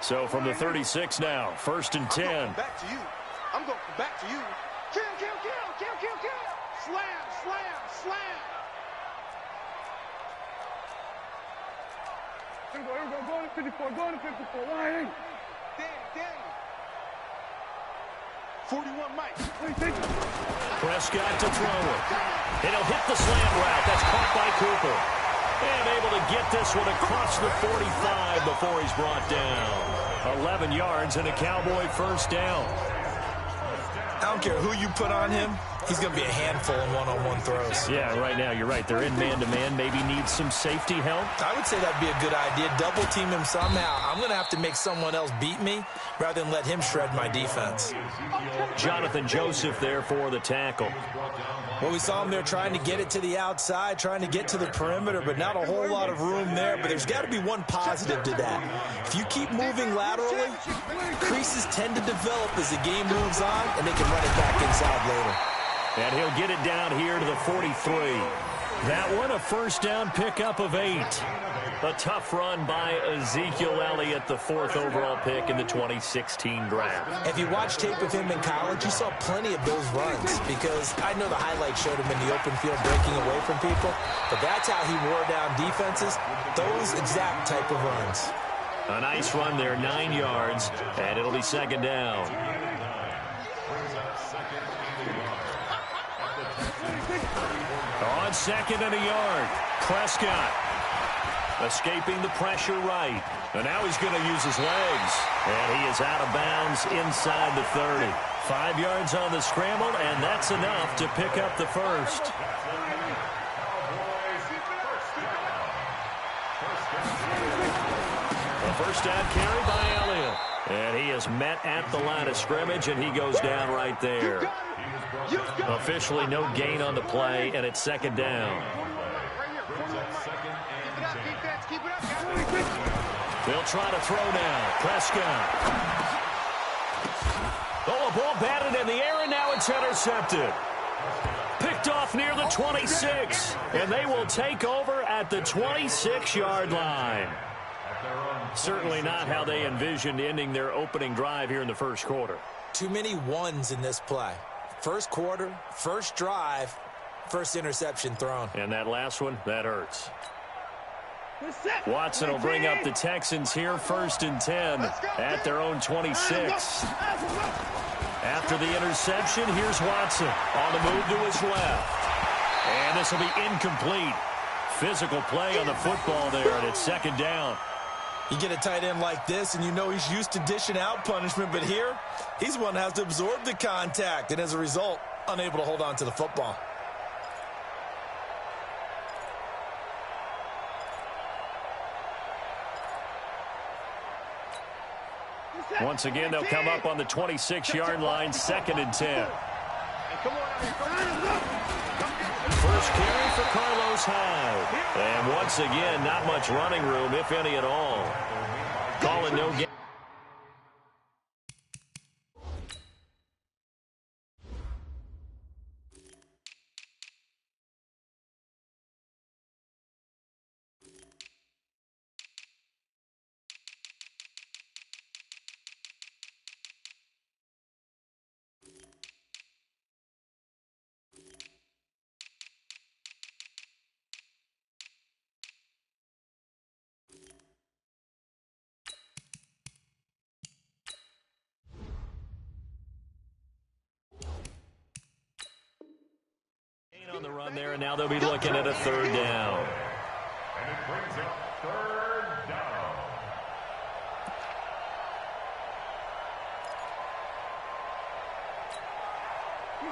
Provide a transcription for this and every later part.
So from the 36 now, 1st and 10. I'm going back to you. I'm going back to you. Kill, kill, kill, kill, kill, kill. Slam, slam, slam. Here we go, go to 54, go to 54. Danny. 41 Mike. Prescott to throw it. And he'll hit the slant route. That's caught by Cooper. And able to get this one across the 45 before he's brought down. 11 yards and a Cowboy first down. I don't care who you put on him. He's going to be a handful in one-on-one throws. Yeah, right now, you're right. They're in man-to-man. Maybe needs some safety help. I would say that'd be a good idea. Double team him somehow. I'm going to have to make someone else beat me rather than let him shred my defense. Jonathan Joseph there for the tackle. Well, we saw him there trying to get it to the outside, trying to get to the perimeter, but not a whole lot of room there. But there's got to be one positive to that. If you keep moving laterally, creases tend to develop as the game moves on, and they can run it back inside later. And he'll get it down here to the 43. That one, a first down pickup of 8. A tough run by Ezekiel Elliott, the 4th overall pick in the 2016 draft. If you watched tape of him in college, you saw plenty of those runs because I know the highlight showed him in the open field breaking away from people, but that's how he wore down defenses, those exact type of runs. A nice run there, 9 yards, and it'll be 2nd down. On 2nd and a yard, Prescott escaping the pressure right. And now he's going to use his legs. And he is out of bounds inside the 30. 5 yards on the scramble, and that's enough to pick up the first. The first down carry by Elliott. And he is met at the line of scrimmage, and he goes down right there. Officially no gain on the play, and it's 2nd down. They'll try to throw now. Prescott. Oh, a ball batted in the air, and now it's intercepted. Picked off near the 26, and they will take over at the 26-yard line. Certainly not how they envisioned ending their opening drive here in the first quarter. Too many ones in this play. First quarter, first drive, first interception thrown. And that last one, that hurts. Watson will bring up the Texans here, 1st and 10 at their own 26. After the interception, here's Watson on the move to his left. And this will be incomplete. Physical play on the football there, and it's 2nd down. You get a tight end like this, and you know he's used to dishing out punishment, but here, he's one that has to absorb the contact, and as a result, unable to hold on to the football. Once again, they'll come up on the 26-yard line, 2nd and 10. First carry for Carlos Hyde. And once again, not much running room, if any at all. Calling no game. On the run there, and now they'll be looking at a 3rd down. And it brings up 3rd down.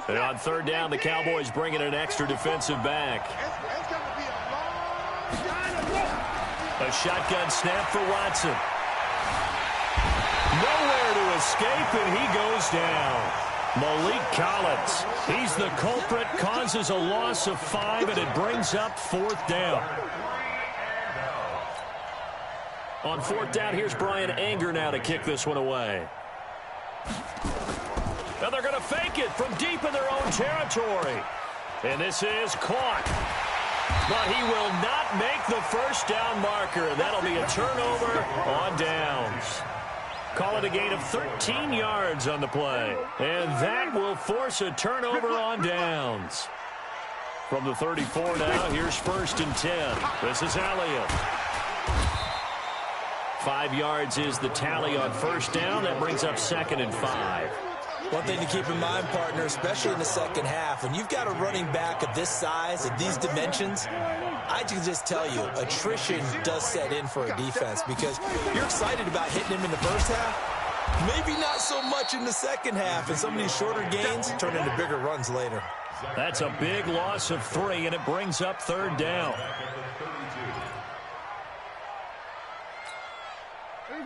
And on 3rd down, the Cowboys bringing an extra defensive back. A shotgun snap for Watson. Nowhere to escape, and he goes down. Malik Collins, he's the culprit, causes a loss of 5, and it brings up 4th down. On 4th down, here's Brian Anger now to kick this one away. Now they're going to fake it from deep in their own territory. And this is caught. But he will not make the first down marker. That'll be a turnover on downs. Call it a gain of 13 yards on the play. And that will force a turnover on downs. From the 34 now, here's 1st and 10. This is Elliott. 5 yards is the tally on 1st down. That brings up 2nd and 5. One thing to keep in mind, partner, especially in the second half, when you've got a running back of this size, of these dimensions, I can just tell you, attrition does set in for a defense because you're excited about hitting him in the first half, maybe not so much in the second half, and some of these shorter gains turn into bigger runs later. That's a big loss of 3, and it brings up 3rd down.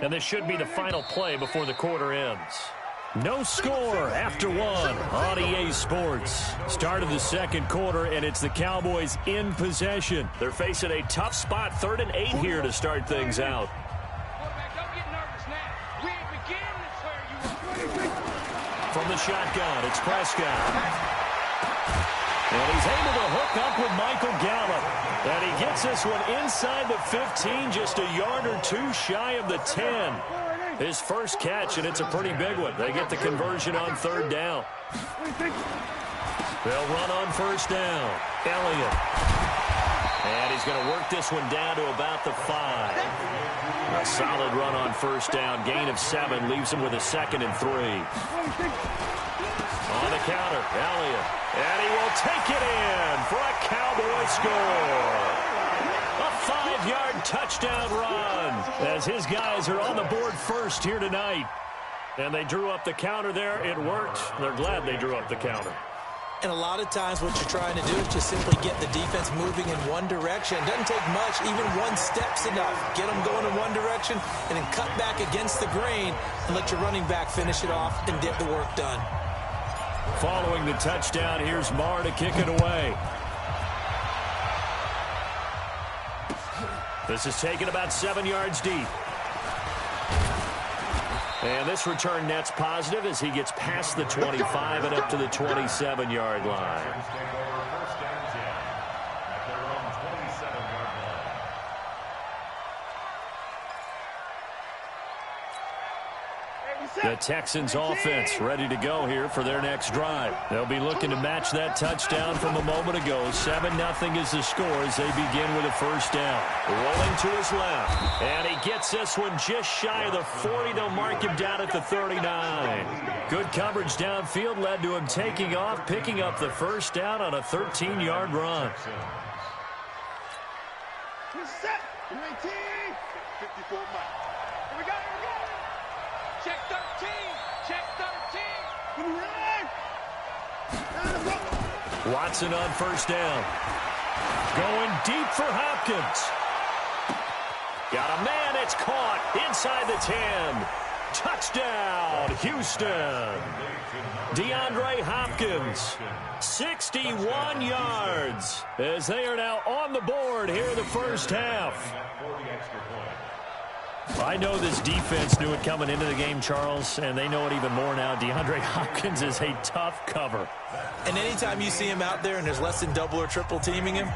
And this should be the final play before the quarter ends. No score after 1 on EA Sports. Start of the second quarter, and it's the Cowboys in possession. They're facing a tough spot, 3rd and 8 here to start things out. From the shotgun, it's Prescott. And he's able to hook up with Michael Gallup. And he gets this one inside the 15, just a yard or 2 shy of the 10. His first catch, and it's a pretty big one. They get the conversion on 3rd down. They'll run on 1st down. Elliott. And he's going to work this one down to about the 5. A solid run on 1st down. Gain of 7 leaves him with a 2nd and 3. On the counter, Elliott. And he will take it in for a Cowboy score. A 5-yard touchdown run as his guys are on the board first here tonight. And they drew up the counter there. It worked. They're glad they drew up the counter. And a lot of times what you're trying to do is just simply get the defense moving in one direction. It doesn't take much. Even one step's enough. Get them going in one direction and then cut back against the grain and let your running back finish it off and get the work done. Following the touchdown, here's Marr to kick it away. This is taken about 7 yards deep. And this return net's positive as he gets past the 25 and up to the 27-yard line. The Texans offense ready to go here for their next drive. They'll be looking to match that touchdown from a moment ago. 7-0 is the score as they begin with a 1st down. Rolling to his left. And he gets this one just shy of the 40. They'll mark him down at the 39. Good coverage downfield led to him taking off, picking up the 1st down on a 13-yard run. Set. 19. 54 miles. Here we go. Check 13. Check 13. Watson on 1st down. Going deep for Hopkins. Got a man. It's caught inside the 10. Touchdown, Houston. DeAndre Hopkins, 61 yards as they are now on the board here in the first half. I know this defense knew it coming into the game, Charles, and they know it even more now. DeAndre Hopkins is a tough cover. And anytime you see him out there and there's less than double or triple teaming him,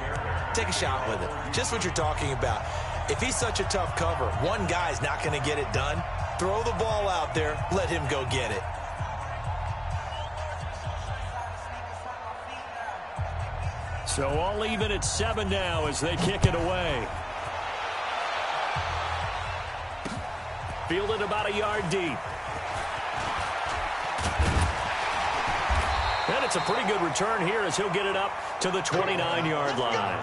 take a shot with it. Just what you're talking about. If he's such a tough cover, one guy's not going to get it done. Throw the ball out there. Let him go get it. So all even at 7 now as they kick it away. Fielded about a yard deep. And it's a pretty good return here as he'll get it up to the 29-yard line.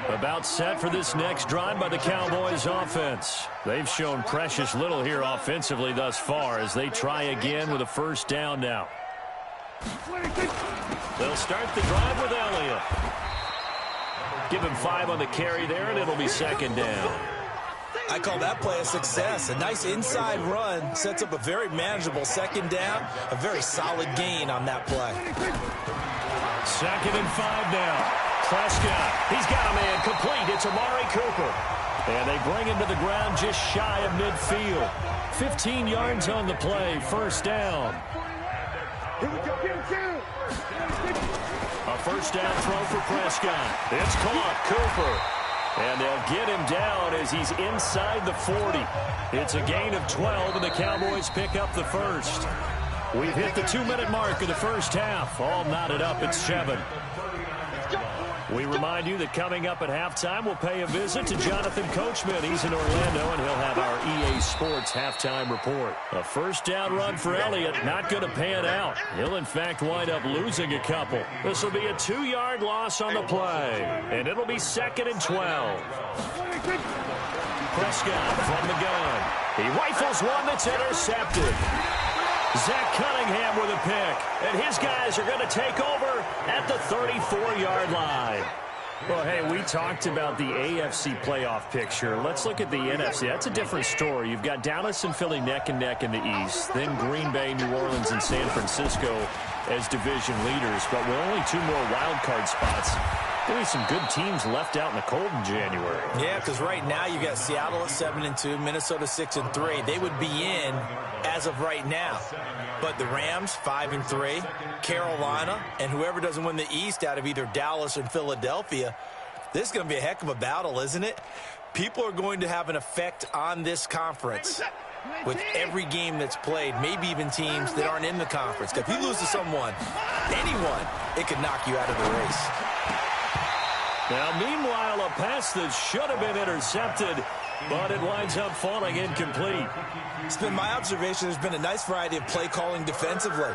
About set for this next drive by the Cowboys offense. They've shown precious little here offensively thus far as they try again with a 1st down now. They'll start the drive with Elliott. Give him 5 on the carry there, and it'll be 2nd down. I call that play a success. A nice inside run sets up a very manageable 2nd down. A very solid gain on that play. 2nd and 5 now. Prescott, he's got a man complete. It's Amari Cooper. And they bring him to the ground just shy of midfield. 15 yards on the play, 1st down. Here we go. A 1st down throw for Prescott. It's caught. Cooper. And they'll get him down as he's inside the 40. It's a gain of 12, and the Cowboys pick up the first. We've hit the 2-minute mark of the first half. All knotted up at 7. We remind you that coming up at halftime, we'll pay a visit to Jonathan Coachman. He's in Orlando, and he'll have our EA Sports halftime report. A first down run for Elliott, not going to pan out. He'll, in fact, wind up losing a couple. This will be a 2-yard loss on the play, and it'll be 2nd and 12. Prescott from the gun. He rifles one that's intercepted. Zach Cunningham with a pick, and his guys are going to take over at the 34-yard line. Well, hey, we talked about the AFC playoff picture. Let's look at the NFC. That's a different story. You've got Dallas and Philly neck and neck in the East, then Green Bay, New Orleans, and San Francisco as division leaders, but with only 2 more wild card spots. There'll be some good teams left out in the cold in January. Yeah, because right now you got Seattle at 7-2, Minnesota 6-3. They would be in as of right now. But the Rams 5-3, Carolina, and whoever doesn't win the East out of either Dallas or Philadelphia, this is going to be a heck of a battle, isn't it? People are going to have an effect on this conference with every game that's played, maybe even teams that aren't in the conference. If you lose to someone, anyone, it could knock you out of the race. Now, meanwhile, a pass that should have been intercepted, but it winds up falling incomplete. It's been my observation there's been a nice variety of play calling defensively.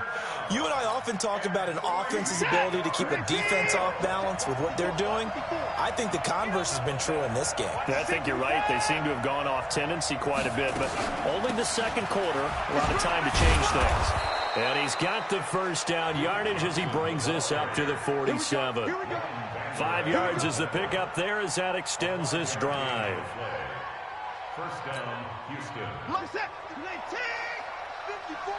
You and I often talk about an offense's ability to keep a defense off balance with what they're doing. I think the converse has been true in this game. I think you're right. They seem to have gone off tendency quite a bit, but only the second quarter, a lot of time to change things. And he's got the first down yardage as he brings this up to the 47. 5 yards is the pickup there as that extends this drive. First down, Houston. Look set. 54.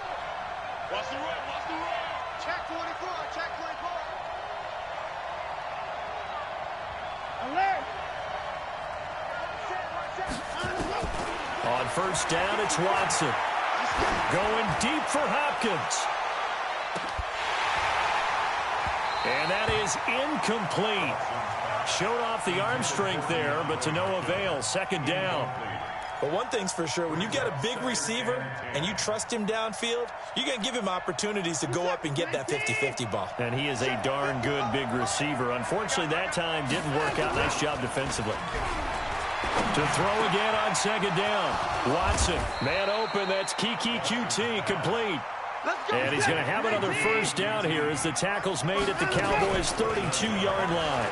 Watch the run. Watch the run. Check 24. Check 24. Alert. On first down, it's Watson. Going deep for Hopkins. And that is incomplete. Showed off the arm strength there, but to no avail. Second down. But one thing's for sure, when you've got a big receiver and you trust him downfield, you're going to give him opportunities to go up and get that 50-50 ball. And he is a darn good big receiver. Unfortunately, that time didn't work out. Nice job defensively. To throw again on second down. Watson, man open. That's Kiki QT, complete. And he's going to have another first down here as the tackle's made at the Cowboys' 32-yard line.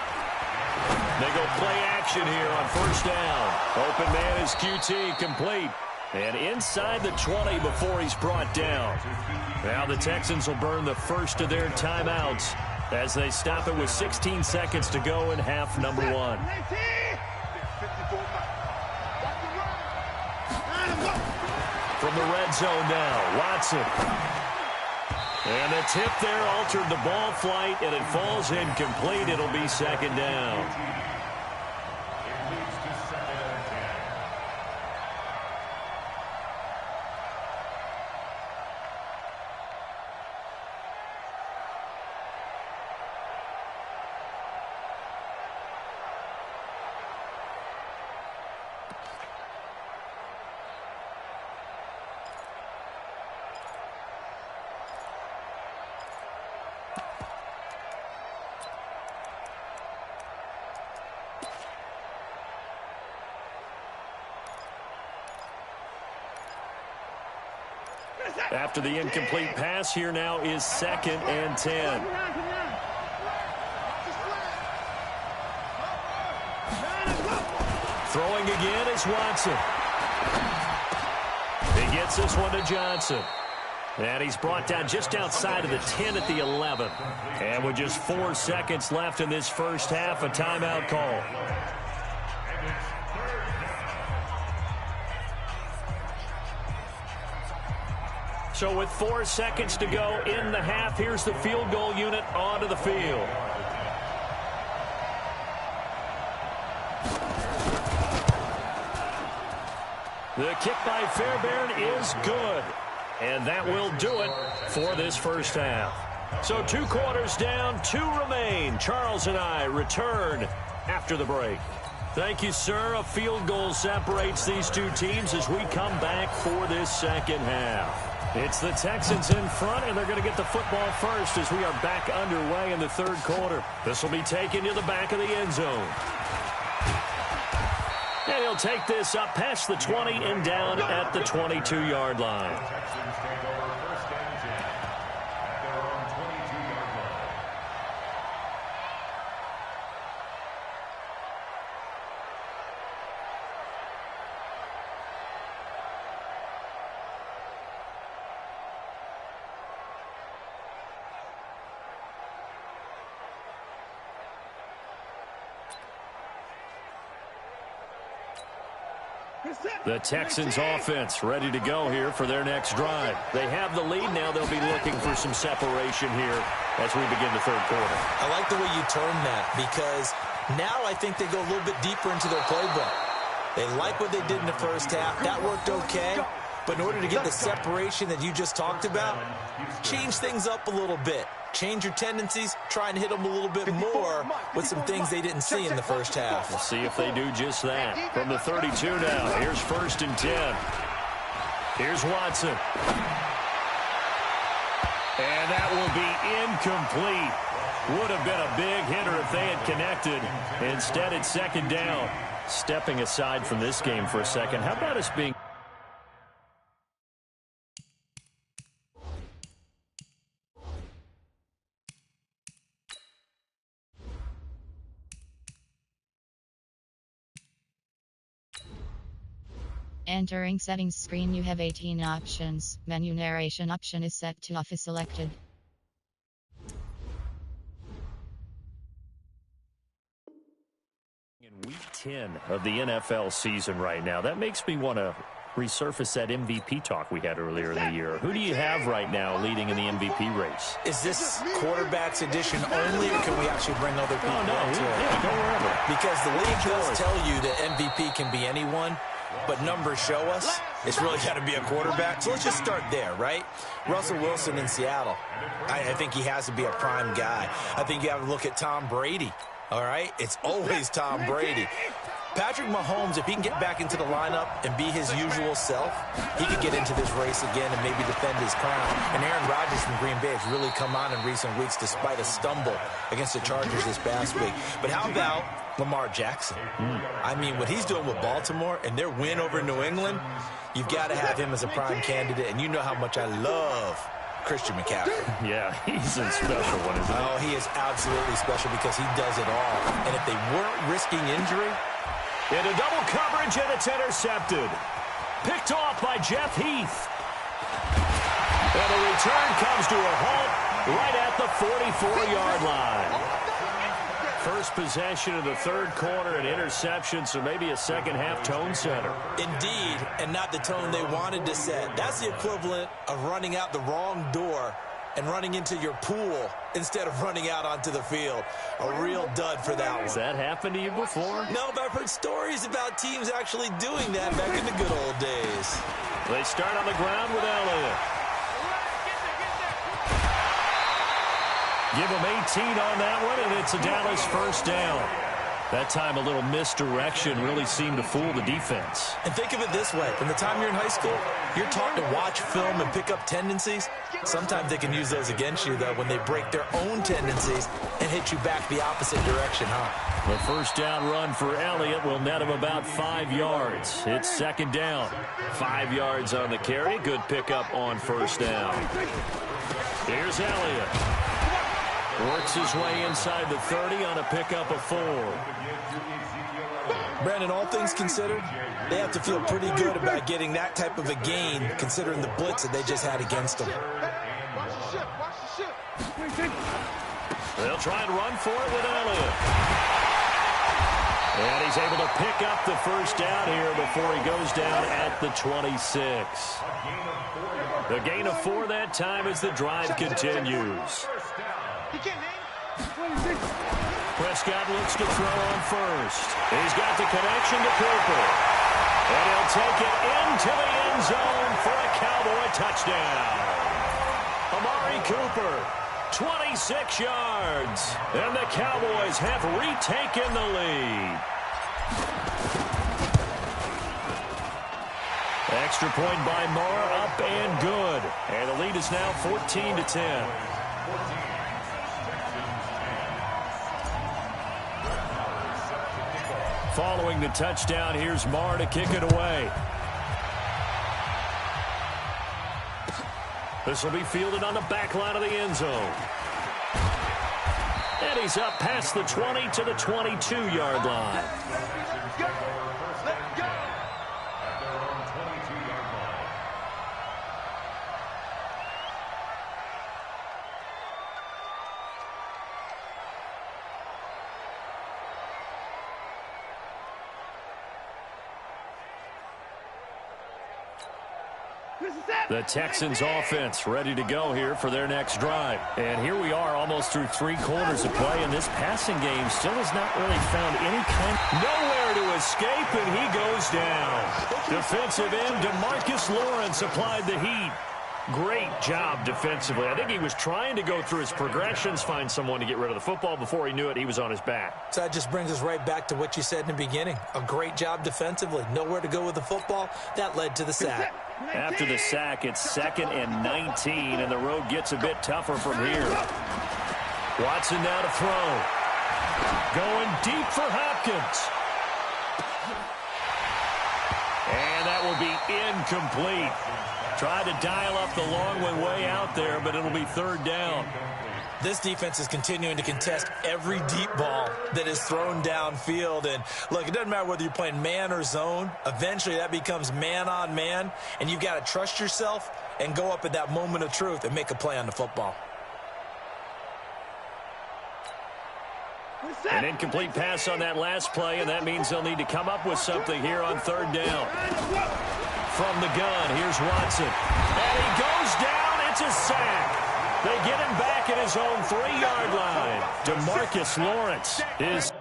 They go play action here on first down. Open man is QT, complete. And inside the 20 before he's brought down. Now the Texans will burn the first of their timeouts as they stop it with 16 seconds to go in half number 1. From the red zone now, Watson. And the tip there altered the ball flight, and it falls incomplete. It'll be second down. After the incomplete pass, here now is 2nd and 10. Throwing again is Watson. He gets this one to Johnson. And he's brought down just outside of the 10 at the 11. And with just 4 seconds left in this first half, a timeout call. So with 4 seconds to go in the half, here's the field goal unit onto the field. The kick by Fairbairn is good. And that will do it for this first half. So 2 quarters down, 2 remain. Charles and I return after the break. Thank you, sir. A field goal separates these two teams as we come back for this second half. It's the Texans in front, and they're going to get the football first as we are back underway in the third quarter. This will be taken to the back of the end zone. And he'll take this up past the 20 and down at the 22-yard line. Texans take over first and 10 at their own 22-yard line. The Texans offense ready to go here for their next drive. They have the lead now. They'll be looking for some separation here as we begin the third quarter. I like the way you turn that because now I think they go a little bit deeper into their playbook. They like what they did in the first half. That worked okay. But in order to get the separation that you just talked about, change things up a little bit. Change your tendencies, try and hit them a little bit more with some things they didn't see in the first half. We'll see if they do just that. From the 32 now, here's first and 10. Here's Watson. And that will be incomplete. Would have been a big hitter if they had connected. Instead, it's second down. Stepping aside from this game for a second, how about us being... Entering settings screen, you have 18 options. Menu narration option is set to off is selected. In week 10 of the NFL season right now, that makes me want to resurface that MVP talk we had earlier in the year. Who do you have right now leading in the MVP race? Is this quarterbacks edition only, or can we actually bring other people into it? Yeah, go wherever. Because the league does tell you that MVP can be anyone, but numbers show us it's really got to be a quarterback. So let's just start there, right? Russell Wilson in Seattle. I think he has to be a prime guy. I think you have to look at Tom Brady, all right? It's always Tom Brady. Patrick Mahomes, if he can get back into the lineup and be his usual self, he could get into this race again and maybe defend his crown. And Aaron Rodgers from Green Bay has really come on in recent weeks despite a stumble against the Chargers this past week. But how about Lamar Jackson? I mean, what he's doing with Baltimore and their win over New England, you've got to have him as a prime candidate. And you know how much I love Christian McCaffrey. Yeah, he's a special one, isn't he? Oh, he is absolutely special because he does it all. And if they weren't risking injury, into double coverage, and it's intercepted. Picked off by Jeff Heath. And the return comes to a halt right at the 44-yard line. First possession of the third quarter, an interception, so maybe a second-half tone setter. Indeed, and not the tone they wanted to set. That's the equivalent of running out the wrong door and running into your pool instead of running out onto the field. A real dud for that one. Has that happened to you before? No, but I've heard stories about teams actually doing that back in the good old days. They start on the ground with Elliott. Give him 18 on that one, and it's a Dallas first down. That time a little misdirection really seemed to fool the defense. And think of it this way. From the time you're in high school, you're taught to watch film and pick up tendencies. Sometimes they can use those against you, though, when they break their own tendencies and hit you back the opposite direction, huh? The first down run for Elliott will net him about 5 yards. It's second down. 5 yards on the carry. Good pickup on first down. Here's Elliott. Works his way inside the 30 on a pickup of 4. Brandon, all things considered, they have to feel pretty good about getting that type of a gain, considering the blitz that they just had against them. They'll try and run for it with Elliott. And he's able to pick up the first down here before he goes down at the 26. The gain of 4 that time as the drive continues. Prescott looks to throw on first. He's got the connection to Cooper. And he'll take it into the end zone for a Cowboy touchdown. Amari Cooper, 26 yards. And the Cowboys have retaken the lead. Extra point by Marr, up and good. And the lead is now 14-10. Following the touchdown, here's Marr to kick it away. This will be fielded on the back line of the end zone. And he's up past the 20 to the 22-yard line. The Texans offense ready to go here for their next drive. And here we are almost through 3 quarters of play, and this passing game still has not really found any kind. Nowhere to escape, and he goes down. Defensive end DeMarcus Lawrence applied the heat. Great job defensively. I think he was trying to go through his progressions, find someone to get rid of the football. Before he knew it, he was on his back. So that just brings us right back to what you said in the beginning. A great job defensively. Nowhere to go with the football. That led to the sack. After the sack, it's 2nd and 19, and the road gets a bit tougher from here. Watson now to throw. Going deep for Hopkins. And that will be incomplete. Tried to dial up the long one way out there, but it'll be 3rd down. This defense is continuing to contest every deep ball that is thrown downfield. And, look, it doesn't matter whether you're playing man or zone. Eventually, that becomes man-on-man, and you've got to trust yourself and go up at that moment of truth and make a play on the football. An incomplete pass on that last play, and that means they'll need to come up with something here on 3rd down. From the gun, here's Watson. And he goes down. It's a sack. They get him back at his own 3-yard line. DeMarcus Lawrence is...